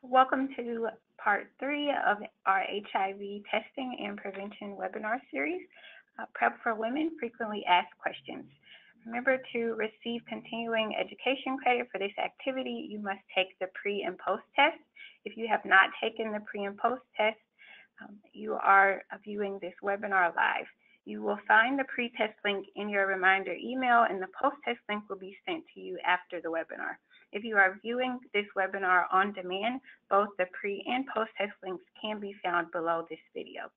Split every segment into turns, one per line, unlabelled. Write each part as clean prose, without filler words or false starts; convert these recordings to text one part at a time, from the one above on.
Welcome to part 3 of our HIV testing and prevention webinar series, Prep for Women, Frequently Asked Questions. Remember, to receive continuing education credit for this activity, you must take the pre and post test. If you have not taken the pre and post test, you are viewing this webinar live. You will find the pre-test link in your reminder email, and the post-test link will be sent to you after the webinar. If you are viewing this webinar on demand, both the pre and post-test links can be found below this video.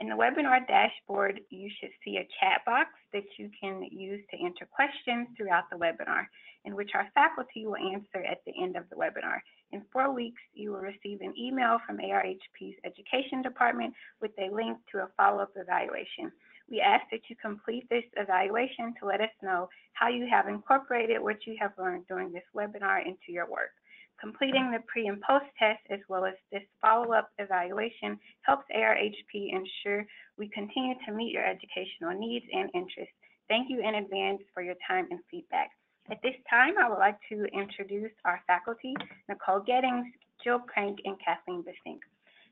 In the webinar dashboard, you should see a chat box that you can use to enter questions throughout the webinar, in which our faculty will answer at the end of the webinar. In 4 weeks, you will receive an email from ARHP's Education Department with a link to a follow-up evaluation. We ask that you complete this evaluation to let us know how you have incorporated what you have learned during this webinar into your work. Completing the pre and post test, as well as this follow-up evaluation, helps ARHP ensure we continue to meet your educational needs and interests. Thank you in advance for your time and feedback. At this time, I would like to introduce our faculty, Nicole Gettings, Jill Crank, and Kathleen Besink.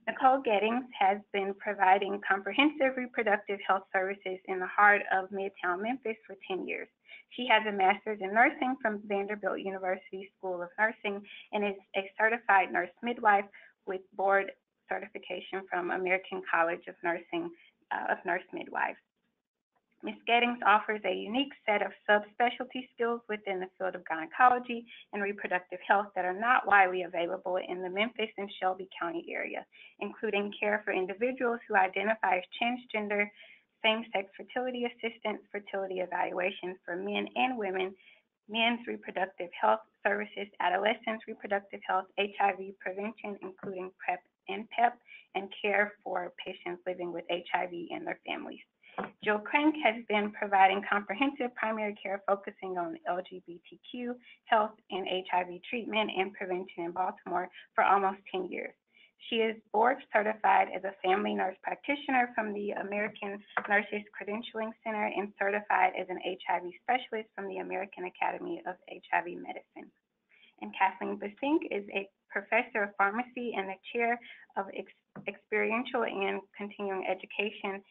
Nicole Gettings has been providing comprehensive reproductive health services in the heart of Midtown Memphis for 10 years. She has a master's in nursing from Vanderbilt University School of Nursing and is a certified nurse midwife with board certification from American College of Nursing nurse midwives. Ms. Gettings offers a unique set of subspecialty skills within the field of gynecology and reproductive health that are not widely available in the Memphis and Shelby County area, including care for individuals who identify as transgender, same-sex fertility assistance, fertility evaluations for men and women, men's reproductive health services, adolescents' reproductive health, HIV prevention, including PrEP and PEP, and care for patients living with HIV and their families. Jill Crank has been providing comprehensive primary care focusing on LGBTQ health and HIV treatment and prevention in Baltimore for almost 10 years. She is board certified as a family nurse practitioner from the American Nurses Credentialing Center and certified as an HIV specialist from the American Academy of HIV Medicine. And Kathleen Besink is a professor of pharmacy and the chair of experiential and continuing education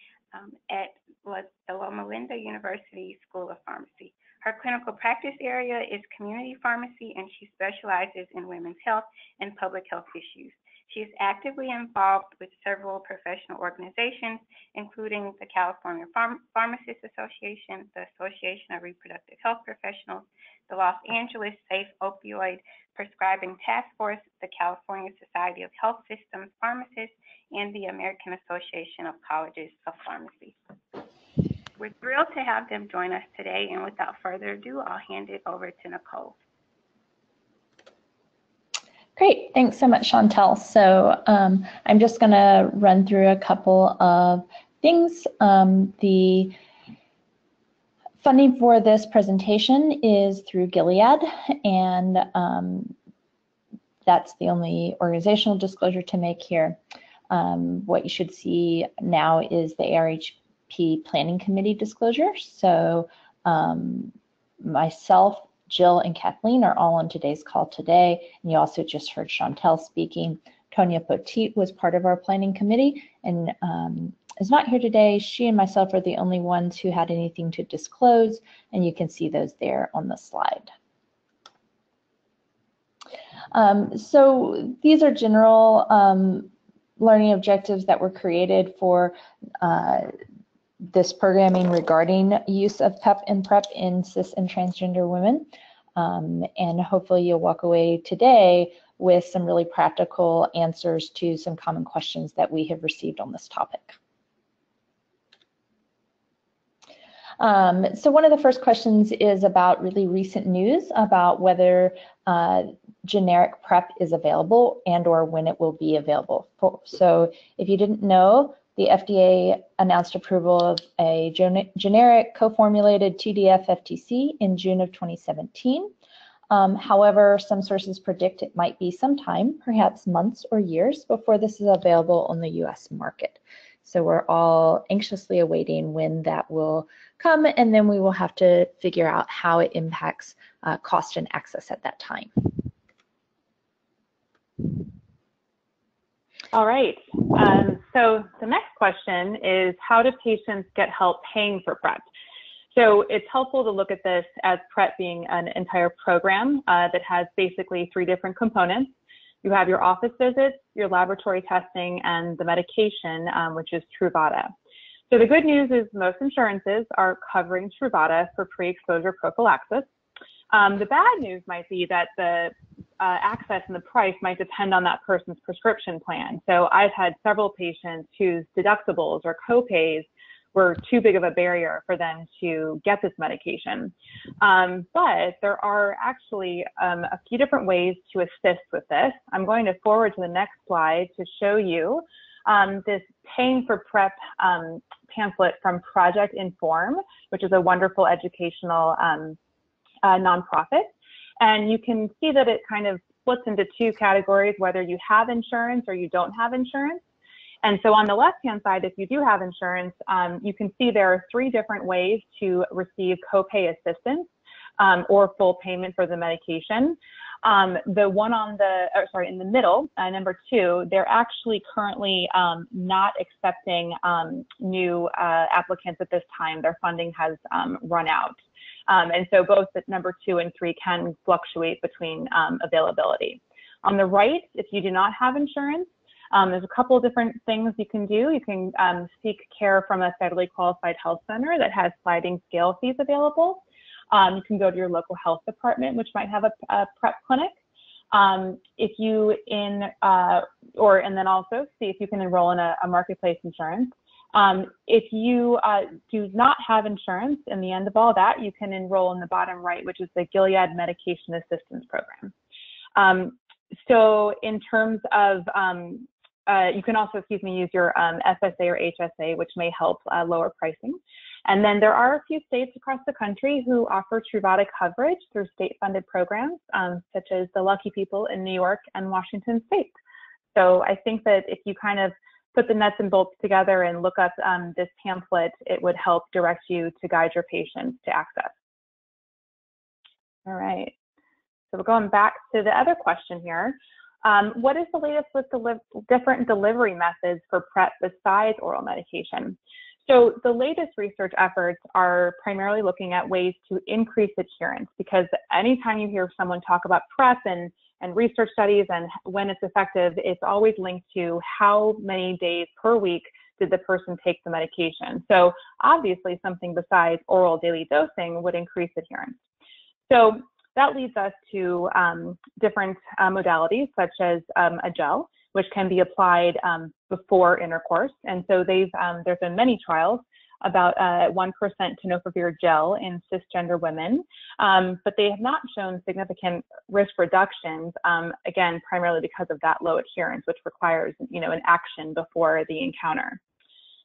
at the Loma Linda University School of Pharmacy. Her clinical practice area is community pharmacy, and she specializes in women's health and public health issues. She is actively involved with several professional organizations, including the California Pharmacists Association, the Association of Reproductive Health Professionals, the Los Angeles Safe Opioid Prescribing Task Force, the California Society of Health Systems Pharmacists, and the American Association of Colleges of Pharmacy. We're thrilled to have them join us today, and without further ado, I'll hand it over to Nicole.
Great, thanks so much, Chantel. So I'm just going to run through a couple of things. The funding for this presentation is through Gilead, and that's the only organizational disclosure to make here. What you should see now is the ARHP Planning Committee disclosure. So myself, Jill, and Kathleen are all on today's call today, and you also just heard Chantel speaking. Tonya Poteet was part of our planning committee and is not here today. She and myself are the only ones who had anything to disclose, and you can see those there on the slide. So these are general learning objectives that were created for this programming regarding use of PEP and PrEP in cis and transgender women. And hopefully you'll walk away today with some really practical answers to some common questions that we have received on this topic. So one of the first questions is about really recent news about whether generic PrEP is available and or when it will be available. So if you didn't know, the FDA announced approval of a generic co-formulated TDF FTC in June of 2017. However, some sources predict it might be some time, perhaps months or years, before this is available on the US market. So we're all anxiously awaiting when that will come, and then we will have to figure out how it impacts cost and access at that time.
All right. So the next question is, how do patients get help paying for PrEP? So it's helpful to look at this as PrEP being an entire program that has basically 3 different components. You have your office visits, your laboratory testing, and the medication, which is Truvada. So the good news is most insurances are covering Truvada for pre-exposure prophylaxis. The bad news might be that the access and the price might depend on that person's prescription plan. So I've had several patients whose deductibles or copays were too big of a barrier for them to get this medication. But there are actually a few different ways to assist with this. I'm going to forward to the next slide to show you this Paying for PrEP pamphlet from Project Inform, which is a wonderful educational nonprofit. And you can see that it kind of splits into 2 categories, whether you have insurance or you don't have insurance. And so on the left-hand side, if you do have insurance, you can see there are 3 different ways to receive copay assistance or full payment for the medication. The one on the, in the middle, number 2, they're actually currently not accepting new applicants at this time. Their funding has run out. And so both at number 2 and 3 can fluctuate between availability. On the right, if you do not have insurance, there's a couple of different things you can do. You can seek care from a federally qualified health center that has sliding scale fees available. You can go to your local health department, which might have a PrEP clinic. If you and then also see if you can enroll in a marketplace insurance. If you do not have insurance, in the end of all that, you can enroll in the bottom right, which is the Gilead Medication Assistance Program. So in terms of, you can also, use your FSA or HSA, which may help lower pricing. And then there are a few states across the country who offer Truvada coverage through state-funded programs, such as the Lucky People in New York and Washington State. So I think that if you kind of put the nuts and bolts together and look up this pamphlet, it would help direct you to guide your patients to access. All right, so we're going back to the other question here. What is the latest with different delivery methods for PrEP besides oral medication? So the latest research efforts are primarily looking at ways to increase adherence, because anytime you hear someone talk about PrEP and research studies and when it's effective, it's always linked to how many days per week did the person take the medication. So obviously something besides oral daily dosing would increase adherence. So that leads us to different modalities, such as a gel, which can be applied before intercourse. And so there's been many trials about 1% tenofovir gel in cisgender women, but they have not shown significant risk reductions, again, primarily because of that low adherence, which requires, an action before the encounter.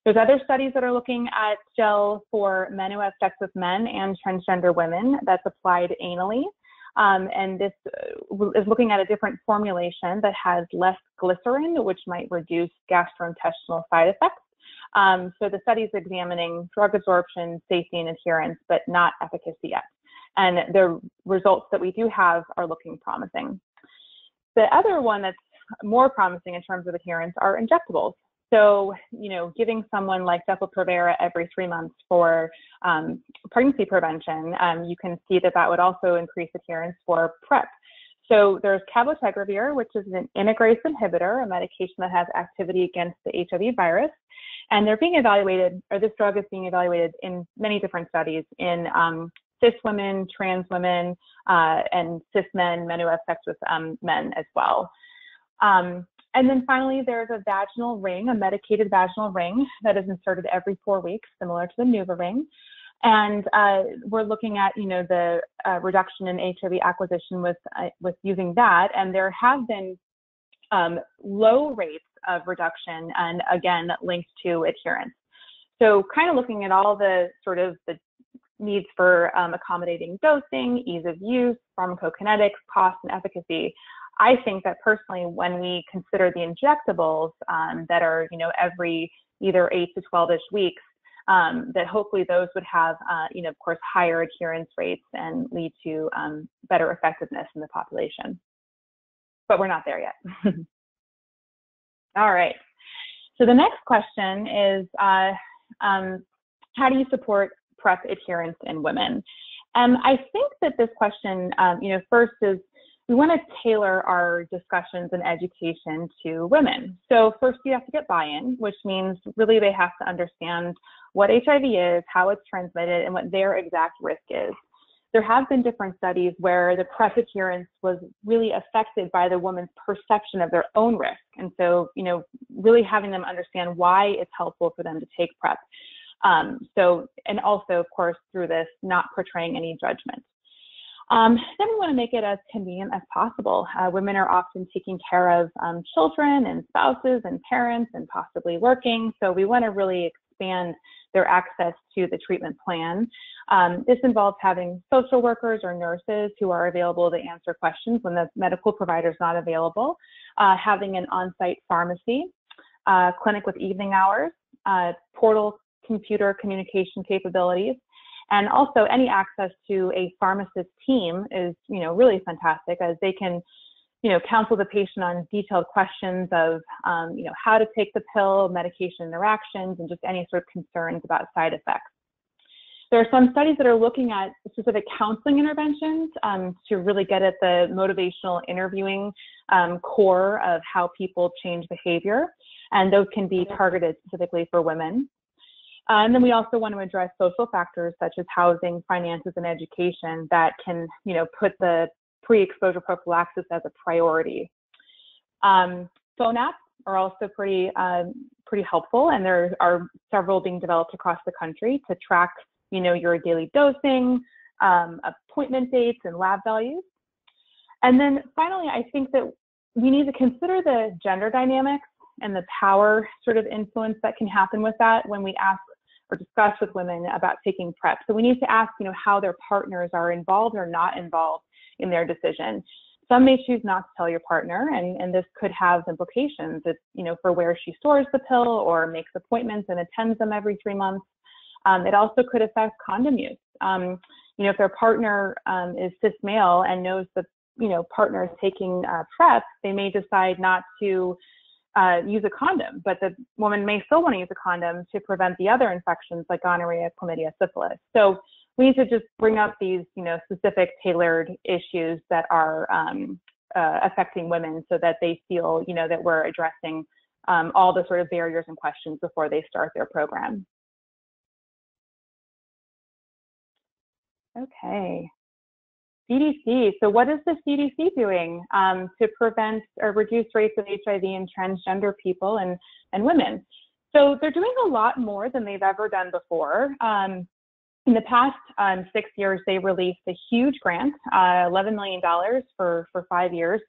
There's other studies that are looking at gel for men who have sex with men and transgender women that's applied anally. And this is looking at a different formulation that has less glycerin, which might reduce gastrointestinal side effects. So the study is examining drug absorption, safety, and adherence, but not efficacy yet. And the results that we do have are looking promising. The other one that's more promising in terms of adherence are injectables. So, giving someone like Depo-Provera every 3 months for pregnancy prevention, you can see that would also increase adherence for PrEP. So there's cabotegravir, which is an integrase inhibitor, a medication that has activity against the HIV virus. And they're being evaluated, or this drug is being evaluated in many different studies in cis women, trans women, and cis men, men who have sex with men as well. And then finally, there's a vaginal ring, a medicated vaginal ring that is inserted every 4 weeks, similar to the NuvaRing. And we're looking at, the reduction in HIV acquisition with using that. And there have been low rates of reduction, and again, linked to adherence. So kind of looking at all the sort of the needs for accommodating dosing, ease of use, pharmacokinetics, cost, and efficacy, I think that personally, when we consider the injectables that are, every either 8 to 12-ish weeks, that hopefully those would have, of course, higher adherence rates and lead to better effectiveness in the population. But we're not there yet. All right. So the next question is, how do you support PrEP adherence in women? I think that this question, first is we want to tailor our discussions and education to women. So first you have to get buy-in, which means really they have to understand what HIV is, how it's transmitted, and what their exact risk is. There have been different studies where the PrEP adherence was really affected by the woman's perception of their own risk. And so, really having them understand why it's helpful for them to take PrEP. And also, of course, through this, not portraying any judgment. Then we want to make it as convenient as possible. Women are often taking care of children and spouses and parents and possibly working. So we want to really expand their access to the treatment plan. This involves having social workers or nurses who are available to answer questions when the medical provider is not available, having an on-site pharmacy, clinic with evening hours, portal computer communication capabilities, and also any access to a pharmacist team is, really fantastic, as they can, counsel the patient on detailed questions of, how to take the pill, medication interactions, and just any sort of concerns about side effects. There are some studies that are looking at specific counseling interventions to really get at the motivational interviewing core of how people change behavior, and those can be targeted specifically for women. And then we also want to address social factors such as housing, finances, and education that can, put the pre-exposure prophylaxis as a priority. Phone apps are also pretty helpful, and there are several being developed across the country to track, your daily dosing, appointment dates, and lab values. And then finally, I think that we need to consider the gender dynamics and the power sort of influence that can happen with that when we ask or discuss with women about taking PrEP. So we need to ask, how their partners are involved or not involved in their decision. Some may choose not to tell your partner, and this could have implications, if, for where she stores the pill or makes appointments and attends them every 3 months. It also could affect condom use. If their partner is cis male and knows the partner is taking PrEP, they may decide not to use a condom, but the woman may still want to use a condom to prevent the other infections like gonorrhea, chlamydia, syphilis. So we need to just bring up these, specific tailored issues that are affecting women so that they feel, that we're addressing all the sort of barriers and questions before they start their program. Okay. CDC. So what is the CDC doing to prevent or reduce rates of HIV in transgender people and women? So they're doing a lot more than they've ever done before. In the past 6 years, they released a huge grant, $11 million for 5 years,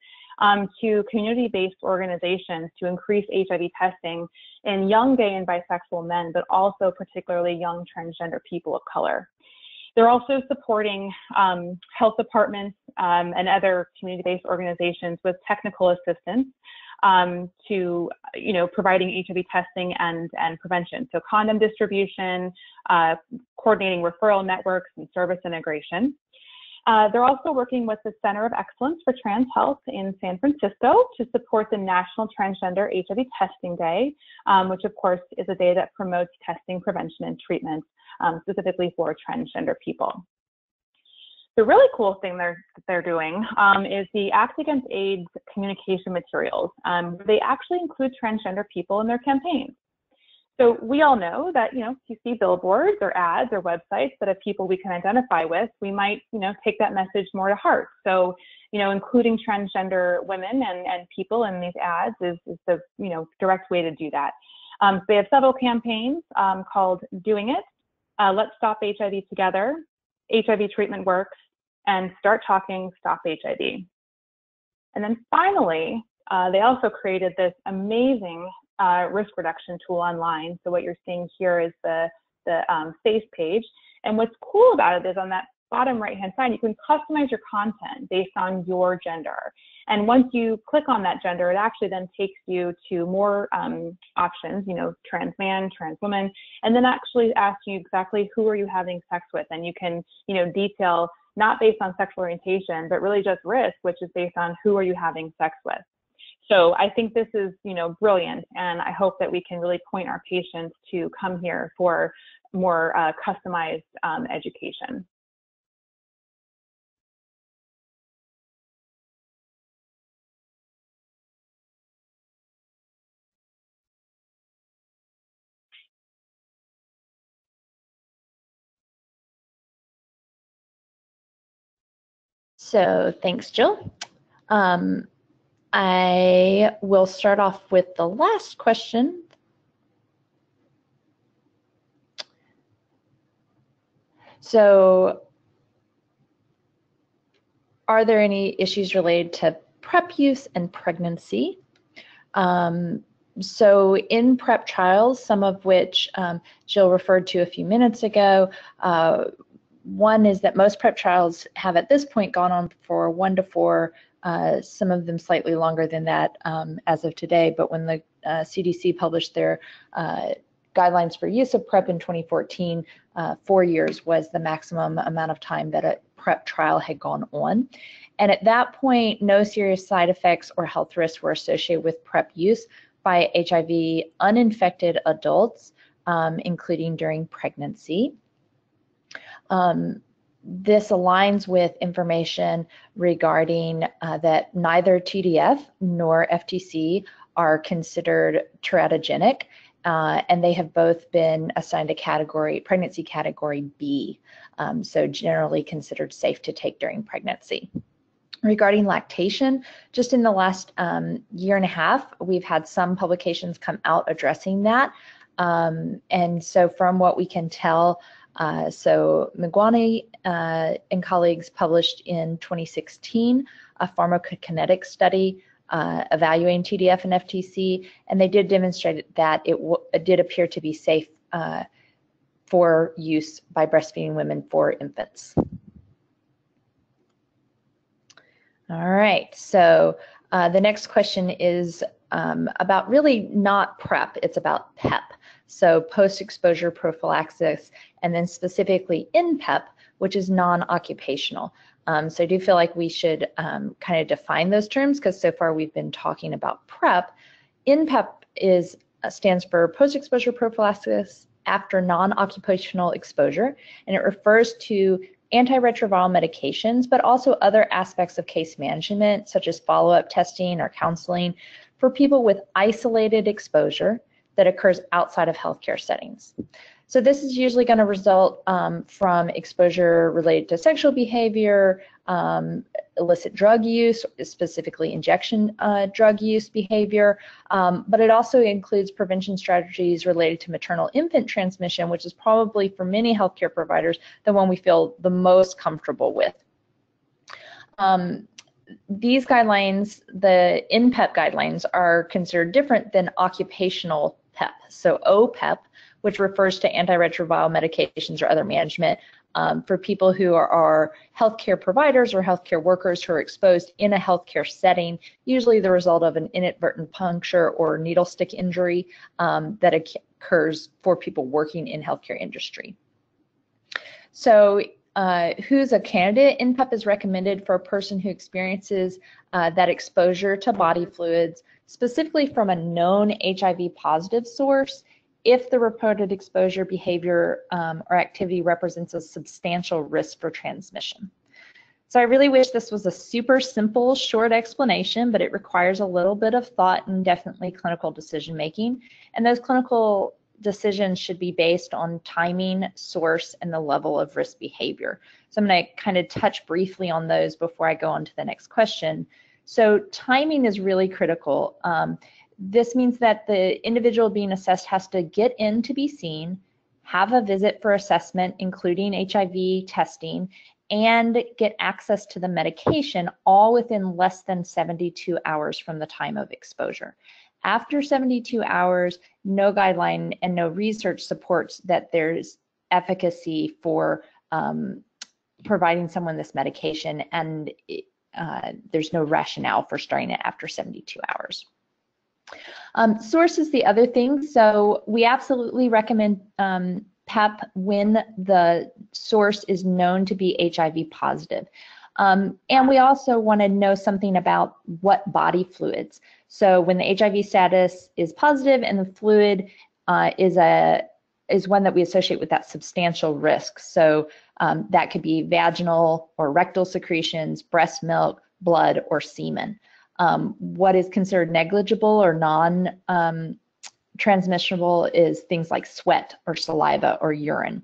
to community-based organizations to increase HIV testing in young gay and bisexual men, but also particularly young transgender people of color. They're also supporting health departments and other community-based organizations with technical assistance to, providing HIV testing and prevention. So condom distribution, coordinating referral networks, and service integration. They're also working with the Center of Excellence for Trans Health in San Francisco to support the National Transgender HIV Testing Day, which of course is a day that promotes testing, prevention, and treatment specifically for transgender people. The really cool thing they're doing is the Act Against AIDS communication materials. They actually include transgender people in their campaigns. So we all know that, if you see billboards or ads or websites that have people we can identify with, we might, take that message more to heart. So, including transgender women and people in these ads is the, direct way to do that. They have several campaigns called Doing It, Let's Stop HIV Together, HIV Treatment Works, and Start Talking, Stop HIV. And then finally, they also created this amazing risk reduction tool online. So what you're seeing here is the face page. And what's cool about it is on that bottom right-hand side, you can customize your content based on your gender. And once you click on that gender, it actually then takes you to more options, trans man, trans woman, and then actually asks you exactly who are you having sex with. And you can, detail not based on sexual orientation, but really just risk, which is based on who are you having sex with. So I think this is, brilliant, and I hope that we can really point our patients to come here for more customized education.
So thanks, Jill. I will start off with the last question. So, are there any issues related to PrEP use and pregnancy? So in PrEP trials, some of which Jill referred to a few minutes ago, one is that most PrEP trials have at this point gone on for 1 to 4, some of them slightly longer than that as of today, but when the CDC published their guidelines for use of PrEP in 2014, 4 years was the maximum amount of time that a PrEP trial had gone on. And at that point, no serious side effects or health risks were associated with PrEP use by HIV uninfected adults, including during pregnancy. This aligns with information regarding that neither TDF nor FTC are considered teratogenic, and they have both been assigned a pregnancy category B, so generally considered safe to take during pregnancy. Regarding lactation, just in the last year and a half, we've had some publications come out addressing that. And so from what we can tell, so Migwani and colleagues published in 2016 a pharmacokinetic study evaluating TDF and FTC, and they did demonstrate that it did appear to be safe for use by breastfeeding women for infants. All right, so the next question is about really not PrEP, it's about PEP. So post-exposure prophylaxis, and then specifically in PEP, which is non-occupational. So I do feel like we should kind of define those terms, because so far we've been talking about PrEP. In PEP stands for post-exposure prophylaxis after non-occupational exposure, and it refers to antiretroviral medications, but also other aspects of case management, such as follow-up testing or counseling for people with isolated exposure that occurs outside of healthcare settings. So this is usually going to result from exposure related to sexual behavior, illicit drug use, specifically injection drug use behavior, but it also includes prevention strategies related to maternal-infant transmission, which is probably for many healthcare providers the one we feel the most comfortable with. These guidelines, the INPEP guidelines, are considered different than occupational PEP. So OPEP, which refers to antiretroviral medications or other management for people who are healthcare providers or healthcare workers who are exposed in a healthcare setting, usually the result of an inadvertent puncture or needle stick injury that occurs for people working in healthcare industry. So who's a candidate? INPEP is recommended for a person who experiences that exposure to body fluids, specifically from a known HIV positive source, if the reported exposure, behavior, or activity represents a substantial risk for transmission. So I really wish this was a super simple, short explanation, but it requires a little bit of thought and definitely clinical decision making. And those clinical decisions should be based on timing, source, and the level of risk behavior. So I'm going to kind of touch briefly on those before I go on to the next question. So timing is really critical. This means that the individual being assessed has to get in to be seen, have a visit for assessment, including HIV testing, and get access to the medication, all within less than 72 hours from the time of exposure. After 72 hours, no guideline and no research supports that there's efficacy for providing someone this medication, and there's no rationale for starting it after 72 hours. Source is the other thing. So we absolutely recommend PEP when the source is known to be HIV positive. And we also want to know something about what body fluids. So when the HIV status is positive and the fluid is one that we associate with that substantial risk. So that could be vaginal or rectal secretions, breast milk, blood, or semen. What is considered negligible or non-transmissible is things like sweat or saliva or urine.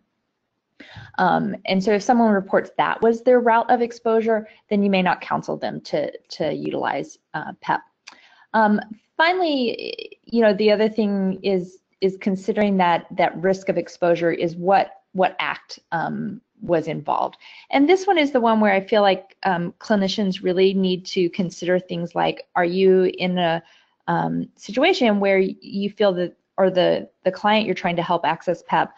And so if someone reports that was their route of exposure, then you may not counsel them to utilize PEP. Finally, the other thing is considering that risk of exposure is what act was involved. And this one is the one where I feel like clinicians really need to consider things like, are you in a situation where you feel that, or the client you're trying to help access PEP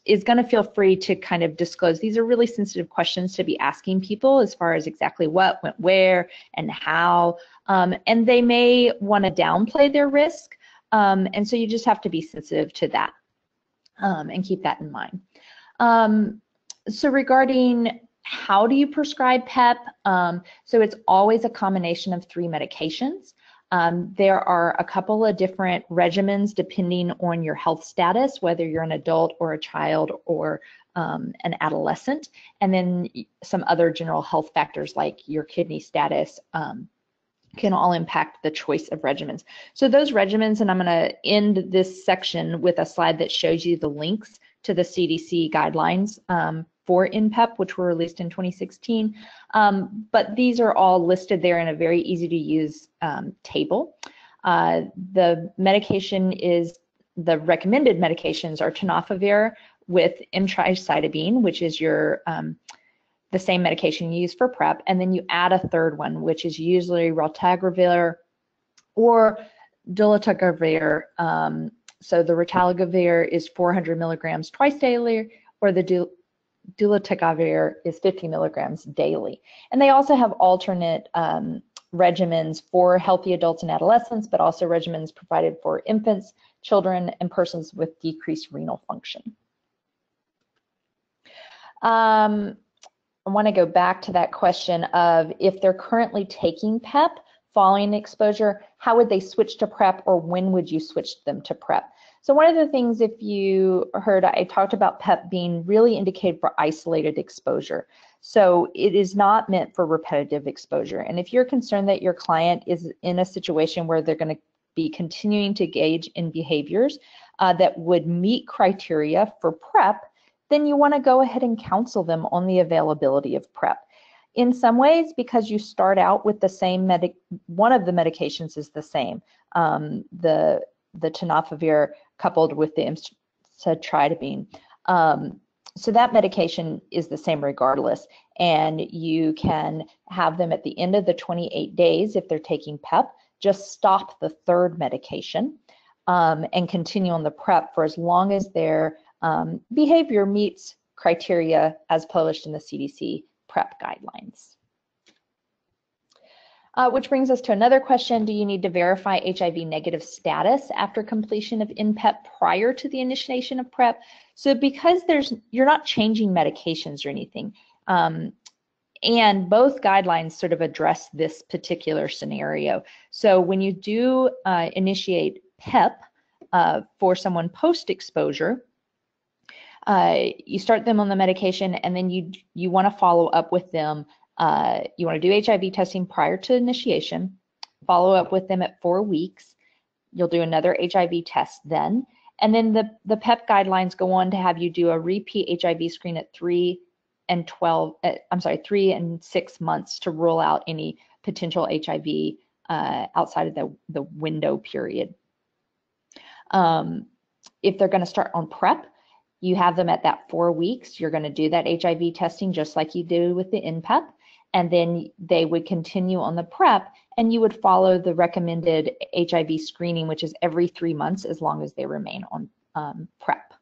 is going to feel free to kind of disclose. These are really sensitive questions to be asking people as far as exactly what went where and how, and they may want to downplay their risk, and so you just have to be sensitive to that and keep that in mind. So regarding how do you prescribe PEP, so it's always a combination of 3 medications. There are a couple of different regimens depending on your health status, whether you're an adult or a child or an adolescent, and then some other general health factors like your kidney status can all impact the choice of regimens. So those regimens, and I'm going to end this section with a slide that shows you the links to the CDC guidelines for INPEP, which were released in 2016. But these are all listed there in a very easy to use table. The medication is, the recommended medications are tenofovir with emtricitabine, which is your the same medication you use for PrEP, and then you add a third one, which is usually raltegravir or dolutegravir. So the raltegravir is 400 milligrams twice daily, or the dolutegravir is 50 milligrams daily. And they also have alternate regimens for healthy adults and adolescents, but also regimens provided for infants, children, and persons with decreased renal function. I want to go back to that question of if they're currently taking PEP following exposure, how would they switch to PrEP, or when would you switch them to PrEP? So one of the things, if you heard, I talked about PEP being really indicated for isolated exposure. So it is not meant for repetitive exposure. And if you're concerned that your client is in a situation where they're going to be continuing to engage in behaviors that would meet criteria for PrEP, then you want to go ahead and counsel them on the availability of PrEP. In some ways, because you start out with the same one of the medications is the same, the tenofovir coupled with the emtricitabine. So that medication is the same regardless, and you can have them at the end of the 28 days if they're taking PEP, just stop the third medication and continue on the PrEP for as long as their behavior meets criteria as published in the CDC PrEP guidelines. Which brings us to another question. Do you need to verify HIV negative status after completion of INPEP prior to the initiation of PrEP? So because you're not changing medications or anything, and both guidelines sort of address this particular scenario. So when you do initiate PEP for someone post-exposure, you start them on the medication, and then you want to follow up with them. You want to do HIV testing prior to initiation, follow up with them at 4 weeks. You'll do another HIV test then. And then the PEP guidelines go on to have you do a repeat HIV screen at 3 and 6 months to rule out any potential HIV outside of the window period. If they're going to start on PrEP, you have them at that 4 weeks. You're going to do that HIV testing just like you do with the INPEP, and then they would continue on the PrEP, and you would follow the recommended HIV screening, which is every 3 months as long as they remain on PrEP.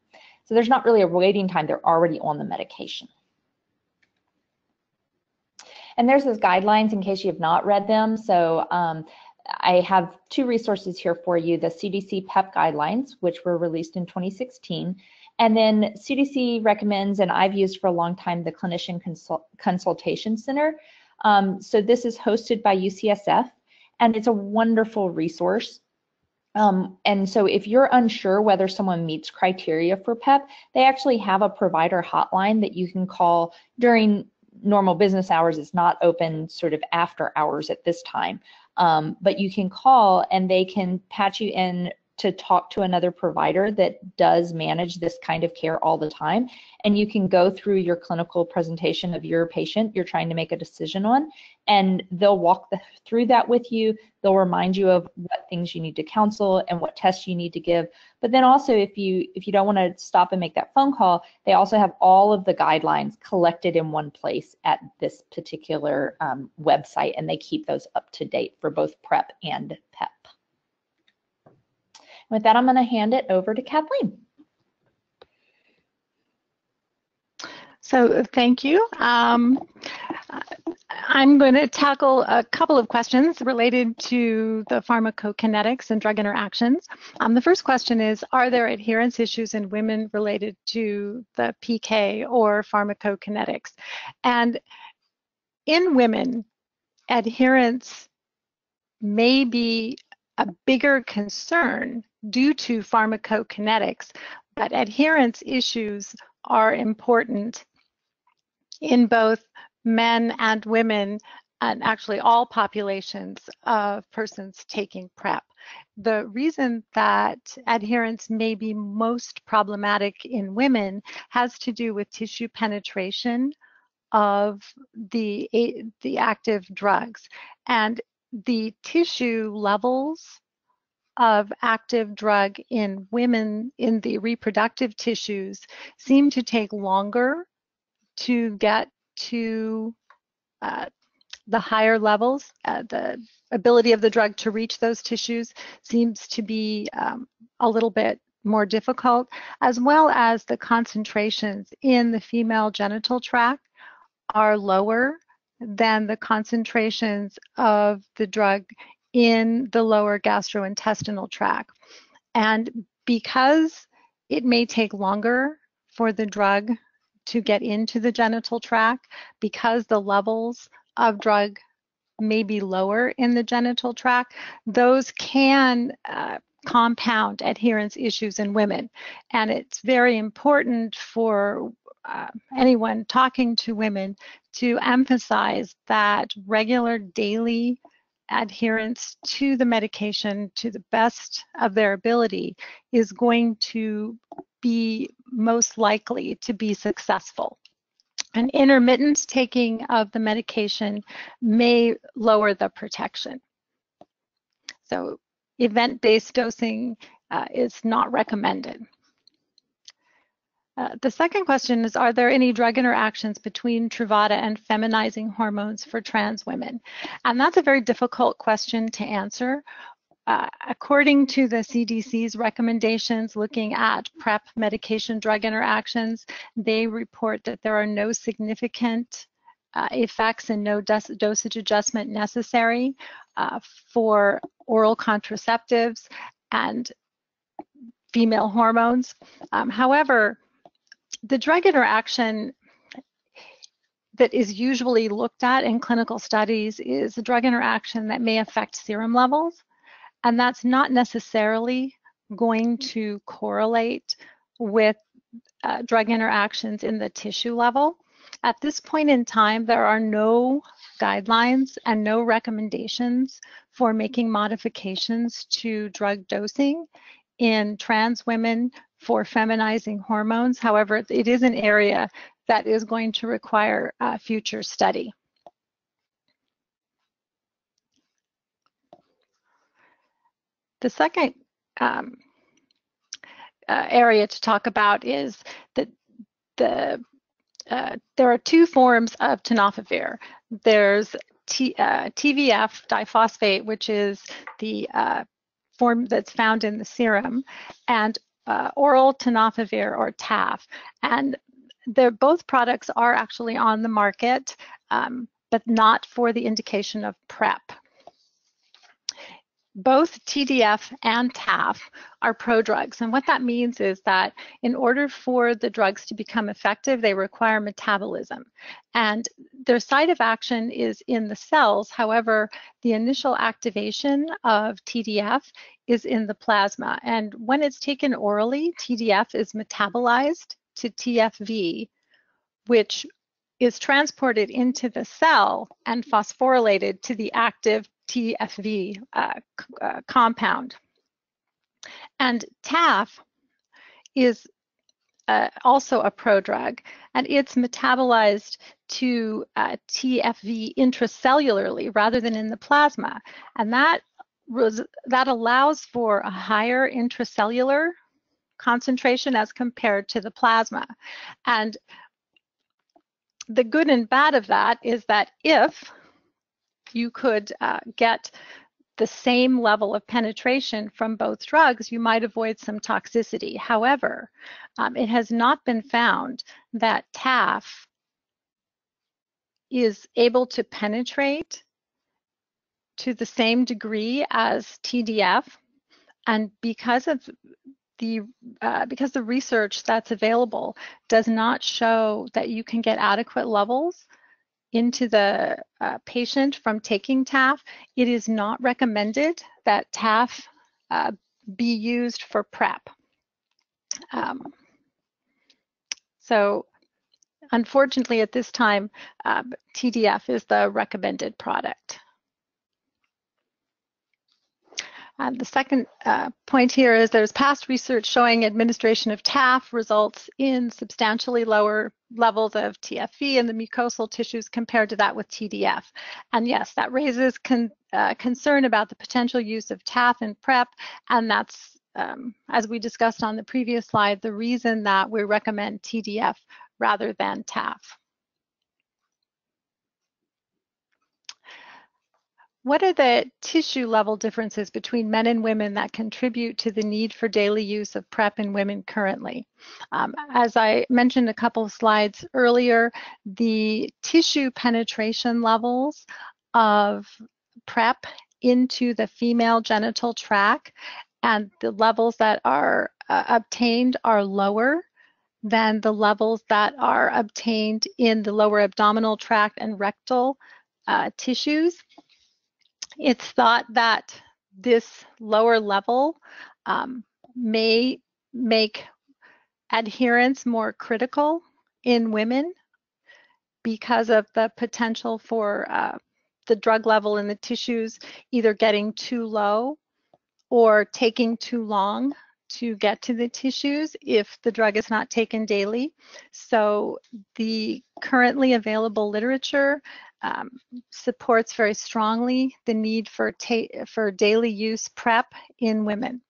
So there's not really a waiting time. They're already on the medication. And there's those guidelines in case you have not read them. So I have 2 resources here for you, the CDC PEP guidelines, which were released in 2016, And then CDC recommends, and I've used for a long time, the Clinician Consultation Center. So this is hosted by UCSF, and it's a wonderful resource. And so if you're unsure whether someone meets criteria for PEP, they actually have a provider hotline that you can call during normal business hours. It's not open sort of after hours at this time, but you can call and they can patch you in to talk to another provider that does manage this kind of care all the time. And you can go through your clinical presentation of your patient you're trying to make a decision on, and they'll walk through that with you. They'll remind you of what things you need to counsel and what tests you need to give. But then also, if you don't want to stop and make that phone call, they also have all of the guidelines collected in one place at this particular website, and they keep those up to date for both PrEP and PEP. With that, I'm going to hand it over to Kathleen.
So thank you. I'm going to tackle a couple of questions related to the pharmacokinetics and drug interactions. The first question is, are there adherence issues in women related to the PK or pharmacokinetics? And in women, adherence may be a bigger concern due to pharmacokinetics, but adherence issues are important in both men and women, and actually all populations of persons taking PrEP. The reason that adherence may be most problematic in women has to do with tissue penetration of the active drugs, and the tissue levels of active drug in women in the reproductive tissues seem to take longer to get to the higher levels. The ability of the drug to reach those tissues seems to be a little bit more difficult, as well as the concentrations in the female genital tract are lower than the concentrations of the drug in the lower gastrointestinal tract. And because it may take longer for the drug to get into the genital tract, because the levels of drug may be lower in the genital tract, those can compound adherence issues in women. And it's very important for anyone talking to women to emphasize that regular daily adherence to the medication to the best of their ability is going to be most likely to be successful. An intermittent taking of the medication may lower the protection. So event-based dosing is not recommended. The second question is, are there any drug interactions between Truvada and feminizing hormones for trans women? And that's a very difficult question to answer. According to the CDC's recommendations looking at PrEP medication drug interactions, they report that there are no significant effects and no dosage adjustment necessary for oral contraceptives and female hormones. However, the drug interaction that is usually looked at in clinical studies is a drug interaction that may affect serum levels, and that's not necessarily going to correlate with drug interactions in the tissue level. At this point in time, there are no guidelines and no recommendations for making modifications to drug dosing in trans women for feminizing hormones. However, it is an area that is going to require future study. The second area to talk about is that there are two forms of tenofovir. There's TVF diphosphate, which is the form that's found in the serum, and oral tenofovir or TAF. And both products are actually on the market, but not for the indication of PrEP. both TDF and Taff are prodrugs. And what that means is that in order for the drugs to become effective, they require metabolism. And their site of action is in the cells. However, the initial activation of TDF is in the plasma. And when it's taken orally, TDF is metabolized to TFV, which is transported into the cell and phosphorylated to the active TFV compound. And Taff is also a prodrug, and it's metabolized to TFV intracellularly rather than in the plasma. And that allows for a higher intracellular concentration as compared to the plasma. And the good and bad of that is that if you could get the same level of penetration from both drugs, you might avoid some toxicity. However, it has not been found that Taff is able to penetrate to the same degree as TDF, and because the research that's available does not show that you can get adequate levels into the patient from taking Taff, it is not recommended that Taff be used for PrEP. So unfortunately at this time, TDF is the recommended product. The second point here is there's past research showing administration of Taff results in substantially lower levels of TFV in the mucosal tissues compared to that with TDF. And yes, that raises concern about the potential use of Taff in PrEP, and that's, as we discussed on the previous slide, the reason that we recommend TDF rather than Taff. What are the tissue level differences between men and women that contribute to the need for daily use of PrEP in women currently? As I mentioned a couple of slides earlier, the tissue penetration levels of PrEP into the female genital tract and the levels that are obtained are lower than the levels that are obtained in the lower abdominal tract and rectal tissues. It's thought that this lower level may make adherence more critical in women because of the potential for the drug level in the tissues either getting too low or taking too long to get to the tissues if the drug is not taken daily. So the currently available literature supports very strongly the need for daily use PrEP in women.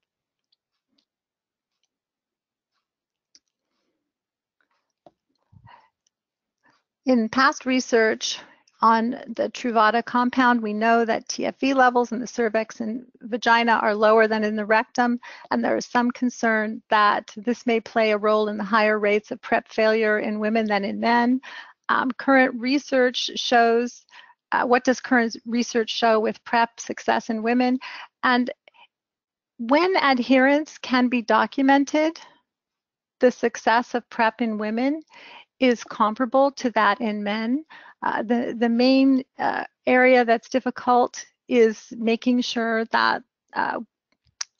In past research on the Truvada compound, we know that TFV levels in the cervix and vagina are lower than in the rectum, and there is some concern that this may play a role in the higher rates of PrEP failure in women than in men. Current research shows, what does current research show with PrEP success in women? And when adherence can be documented, the success of PrEP in women is comparable to that in men. The main area that's difficult is making sure that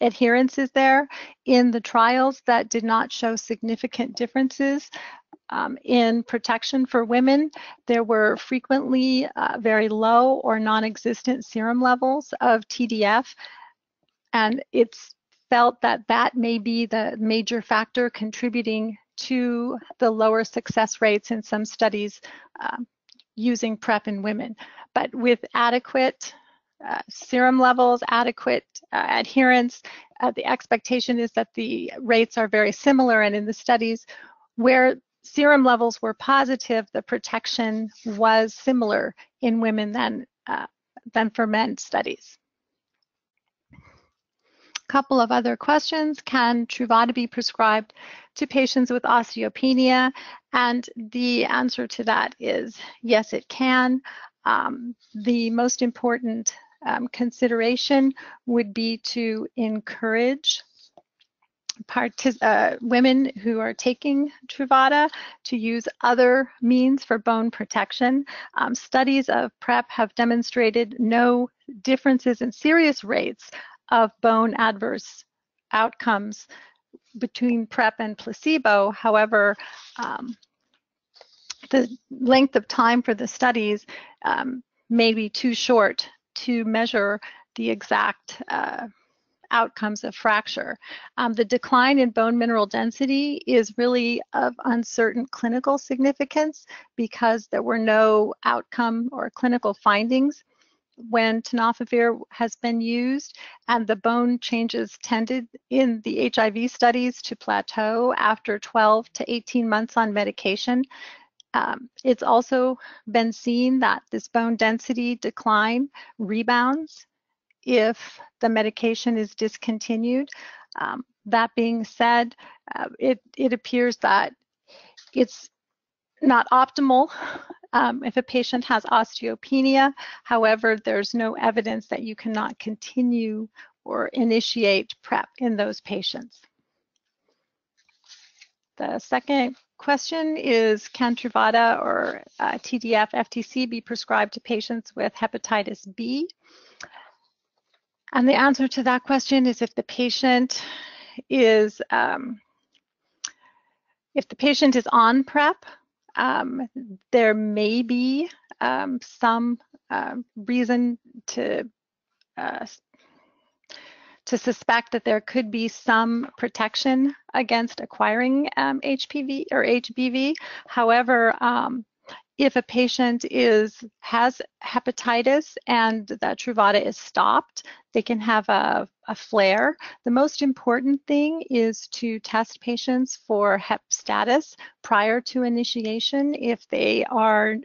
adherence is there. In the trials that did not show significant differences in protection for women, there were frequently very low or non-existent serum levels of TDF, and it's felt that that may be the major factor contributing to the lower success rates in some studies using PrEP in women. But with adequate serum levels, adequate adherence, the expectation is that the rates are very similar, and in the studies where serum levels were positive, the protection was similar in women than for men studies. Couple of other questions. Can Truvada be prescribed to patients with osteopenia? And the answer to that is yes, it can. The most important consideration would be to encourage women who are taking Truvada to use other means for bone protection. Studies of PrEP have demonstrated no differences in serious rates of bone adverse outcomes between PrEP and placebo. However, the length of time for the studies may be too short to measure the exact outcomes of fracture. The decline in bone mineral density is really of uncertain clinical significance because there were no outcome or clinical findings when tenofovir has been used, and the bone changes tended in the HIV studies to plateau after 12 to 18 months on medication. It's also been seen that this bone density decline rebounds if the medication is discontinued. That being said, it appears that it's not optimal if a patient has osteopenia. However, there's no evidence that you cannot continue or initiate PrEP in those patients. The second question is, can Truvada or TDF FTC be prescribed to patients with hepatitis B? And the answer to that question is if the patient is on PrEP, there may be some reason to suspect that there could be some protection against acquiring HPV or HBV. However, if a patient has hepatitis and that Truvada is stopped, they can have a flare. The most important thing is to test patients for hep status prior to initiation if they are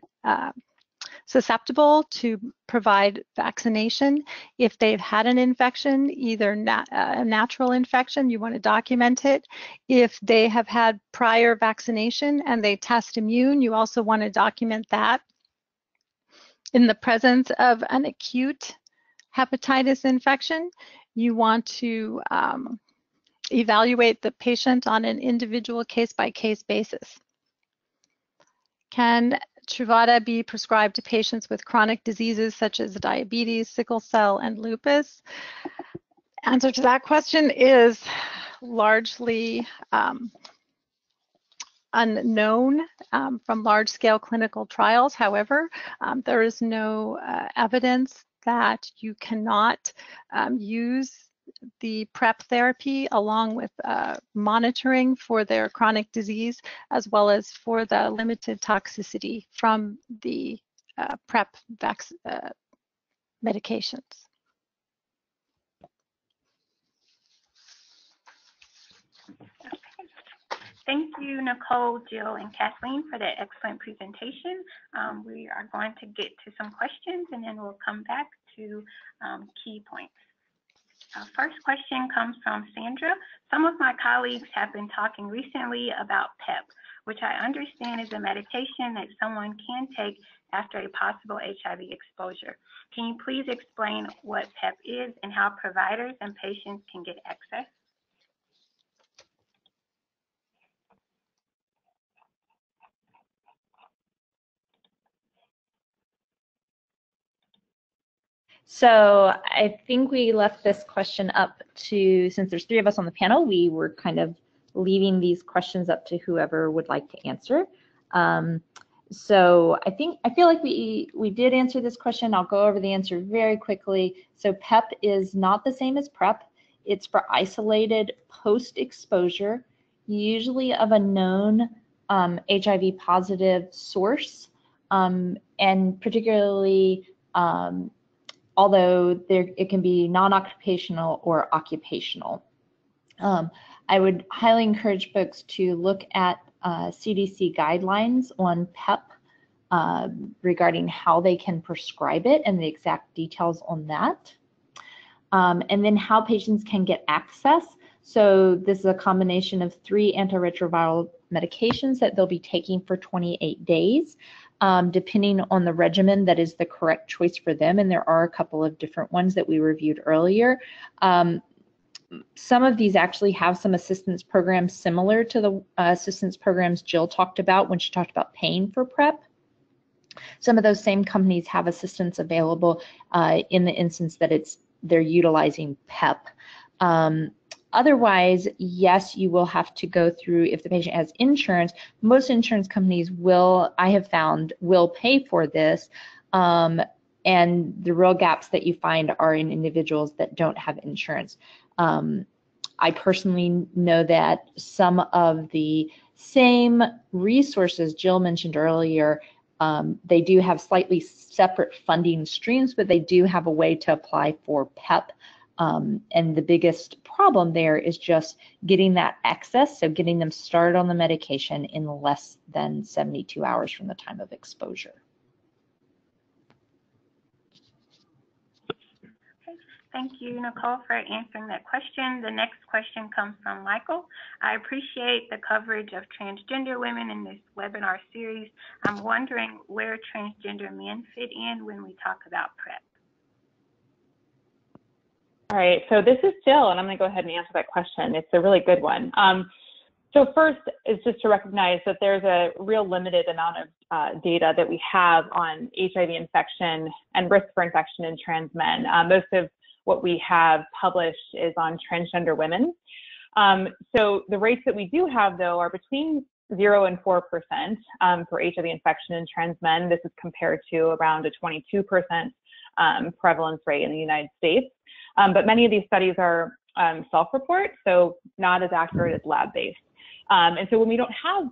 susceptible to provide vaccination. If they've had an infection, either a natural infection, you want to document it. If they have had prior vaccination and they test immune, you also want to document that. In the presence of an acute hepatitis infection, you want to evaluate the patient on an individual case-by-case basis. Can Truvada be prescribed to patients with chronic diseases such as diabetes, sickle cell, and lupus? Answer to that question is largely unknown from large-scale clinical trials. However, there is no evidence that you cannot use the PrEP therapy along with monitoring for their chronic disease, as well as for the limited toxicity from the PrEP medications.
Thank you, Nicole, Jill, and Kathleen for that excellent presentation. We are going to get to some questions and then we'll come back to key points. First question comes from Sandra. Some of my colleagues have been talking recently about PEP, which I understand is a medication that someone can take after a possible HIV exposure. Can you please explain what PEP is and how providers and patients can get access?
So I think we left this question up to, since there's 3 of us on the panel, we were kind of leaving these questions up to whoever would like to answer. So I feel like we did answer this question. I'll go over the answer very quickly. So PEP is not the same as PrEP. It's for isolated post-exposure, usually of a known HIV positive source, and particularly although it can be non-occupational or occupational. I would highly encourage folks to look at CDC guidelines on PEP regarding how they can prescribe it and the exact details on that. And then how patients can get access. So this is a combination of 3 antiretroviral medications that they'll be taking for 28 days. depending on the regimen that is the correct choice for them. And there are a couple of different ones that we reviewed earlier. Some of these actually have some assistance programs similar to the assistance programs Jill talked about when she talked about paying for PrEP. Some of those same companies have assistance available in the instance that they're utilizing PEP. Otherwise, yes, you will have to go through, if the patient has insurance, most insurance companies will, I have found, will pay for this. And the real gaps that you find are in individuals that don't have insurance. I personally know that some of the same resources Jill mentioned earlier, they do have slightly separate funding streams, but they do have a way to apply for PEP. And the biggest problem there is just getting that access, so getting them started on the medication in less than 72 hours from the time of exposure.
Thank you, Nicole, for answering that question. The next question comes from Michael. I appreciate the coverage of transgender women in this webinar series. I'm wondering where transgender men fit in when we talk about PrEP.
All right, so this is Jill, and I'm going to go ahead and answer that question. It's a really good one. So first is just to recognize that there's a real limited amount of data that we have on HIV infection and risk for infection in trans men. Most of what we have published is on transgender women. So the rates that we do have, though, are between 0 and 4% for HIV infection in trans men. This is compared to around a 22% prevalence rate in the United States. But many of these studies are self-report, so not as accurate as lab-based. And so when we don't have,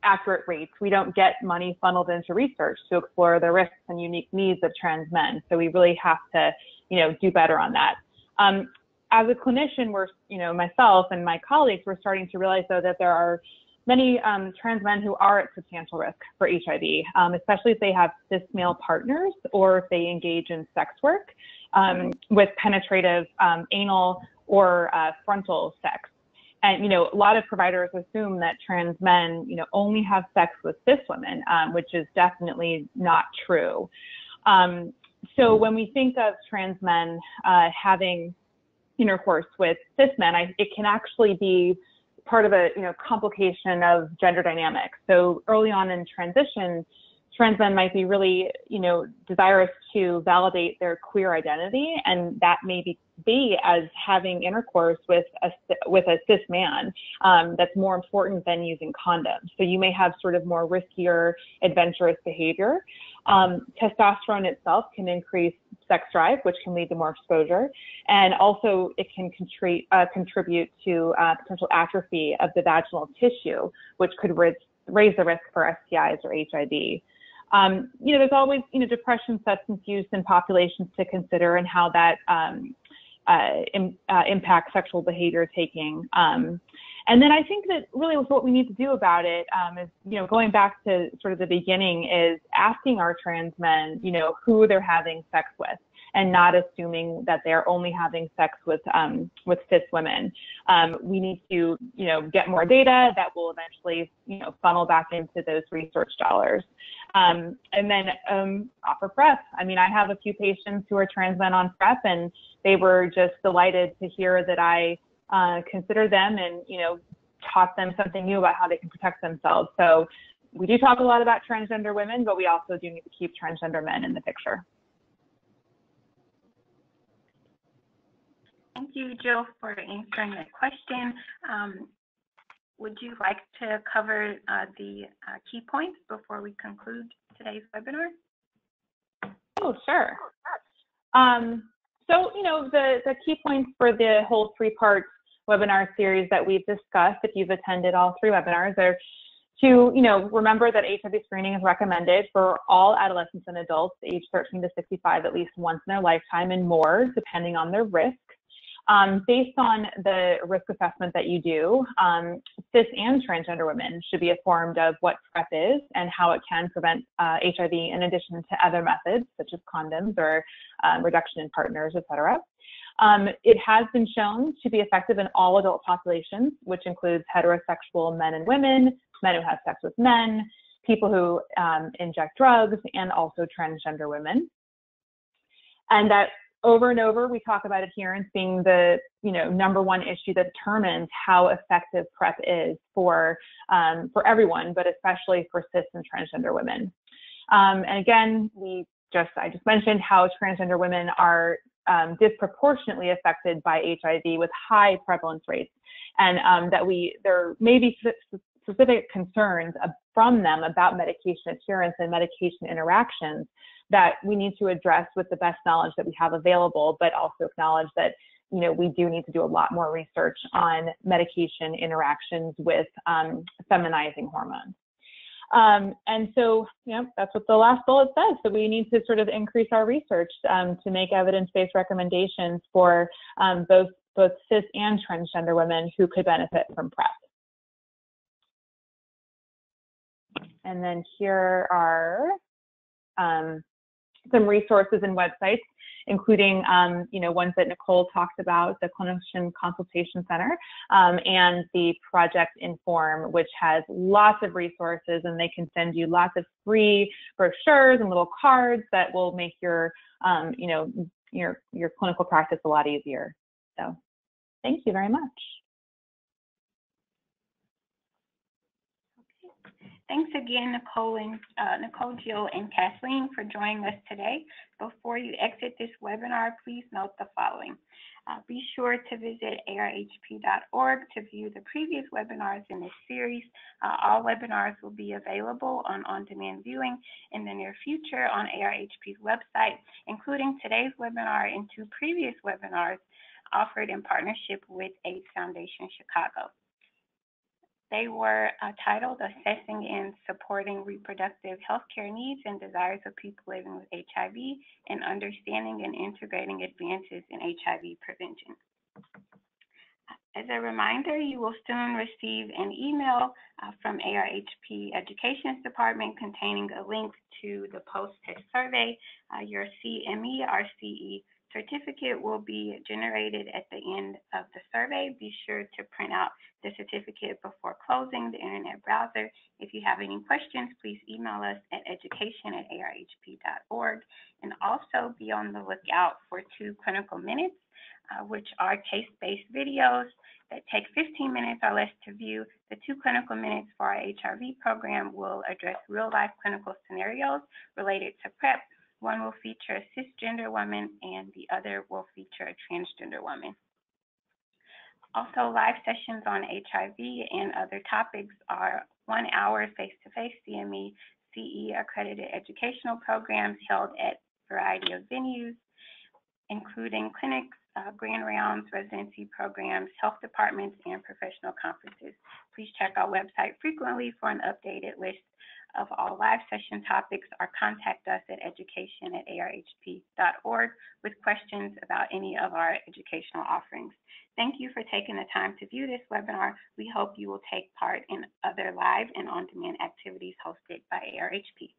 accurate rates, we don't get money funneled into research to explore the risks and unique needs of trans men. So we really have to, do better on that. As a clinician, we're, myself and my colleagues, we're starting to realize, though, that there are many trans men who are at substantial risk for HIV, especially if they have cis male partners or if they engage in sex work with penetrative anal or frontal sex. And, a lot of providers assume that trans men, only have sex with cis women, which is definitely not true. So when we think of trans men having intercourse with cis men, it can actually be part of a complication of gender dynamics. So early on in transition, trans men might be really desirous to validate their queer identity, and that may be as having intercourse with a cis man. That's more important than using condoms. So you may have sort of more riskier, adventurous behavior. Testosterone itself can increase sex drive, which can lead to more exposure, and also it can contribute to potential atrophy of the vaginal tissue, which could raise the risk for STIs or HIV. There's always, depression, substance use, and populations to consider, and how that impacts sexual behavior taking. And then I think that really what we need to do about it is, going back to sort of the beginning, is asking our trans men, who they're having sex with, and not assuming that they're only having sex with cis women. We need to, get more data that will eventually, funnel back into those research dollars. And then offer PrEP. I mean, I have a few patients who are trans men on PrEP, and they were just delighted to hear that I consider them and, taught them something new about how they can protect themselves. So we do talk a lot about transgender women, but we also do need to keep transgender men in the picture.
Thank you, Jill, for answering that question. Would you like to cover the key points before we conclude today's webinar?
Oh, sure. So, the key points for the whole three-part webinar series that we've discussed, if you've attended all three webinars, are to, remember that HIV screening is recommended for all adolescents and adults aged 13 to 65 at least once in their lifetime and more, depending on their risk. Based on the risk assessment that you do, cis and transgender women should be informed of what PrEP is and how it can prevent HIV in addition to other methods such as condoms or reduction in partners, etc. It has been shown to be effective in all adult populations, which includes heterosexual men and women, men who have sex with men, people who inject drugs, and also transgender women. And that over and over, we talk about adherence being the #1 issue that determines how effective PrEP is for everyone, but especially for cis and transgender women. And again, I just mentioned how transgender women are disproportionately affected by HIV with high prevalence rates, and there may be specific concerns from them about medication adherence and medication interactions that we need to address with the best knowledge that we have available, but also acknowledge that we do need to do a lot more research on medication interactions with feminizing hormones. And so, that's what the last bullet says. So we need to sort of increase our research to make evidence-based recommendations for both cis and transgender women who could benefit from PrEP. And then here are some resources and websites, including ones that Nicole talked about, the Clinician Consultation Center, and the Project Inform, which has lots of resources, and they can send you lots of free brochures and little cards that will make your clinical practice a lot easier. So thank you very much.
Thanks again, Nicole, Jill, and Kathleen for joining us today. Before you exit this webinar, please note the following. Be sure to visit arhp.org to view the previous webinars in this series. All webinars will be available on-demand viewing in the near future on ARHP's website, including today's webinar and 2 previous webinars offered in partnership with AIDS Foundation Chicago. They were titled Assessing and Supporting Reproductive Healthcare Needs and Desires of People Living with HIV and Understanding and Integrating Advances in HIV Prevention. As a reminder, you will soon receive an email from ARHP Education's Department containing a link to the post-test survey. Your CME-RCE certificate will be generated at the end of the survey. Be sure to print out the certificate before closing the internet browser. If you have any questions, please email us at education@arhp.org. And also be on the lookout for 2 clinical minutes, which are case-based videos that take 15 minutes or less to view. The 2 clinical minutes for our HIV program will address real-life clinical scenarios related to PrEP. One will feature a cisgender woman and the other will feature a transgender woman. Also, live sessions on HIV and other topics are 1-hour face-to-face CME CE accredited educational programs held at a variety of venues, including clinics, grand rounds, residency programs, health departments, and professional conferences. Please check our website frequently for an updated list of all live session topics, or contact us at education@arhp.org with questions about any of our educational offerings. Thank you for taking the time to view this webinar. We hope you will take part in other live and on-demand activities hosted by ARHP.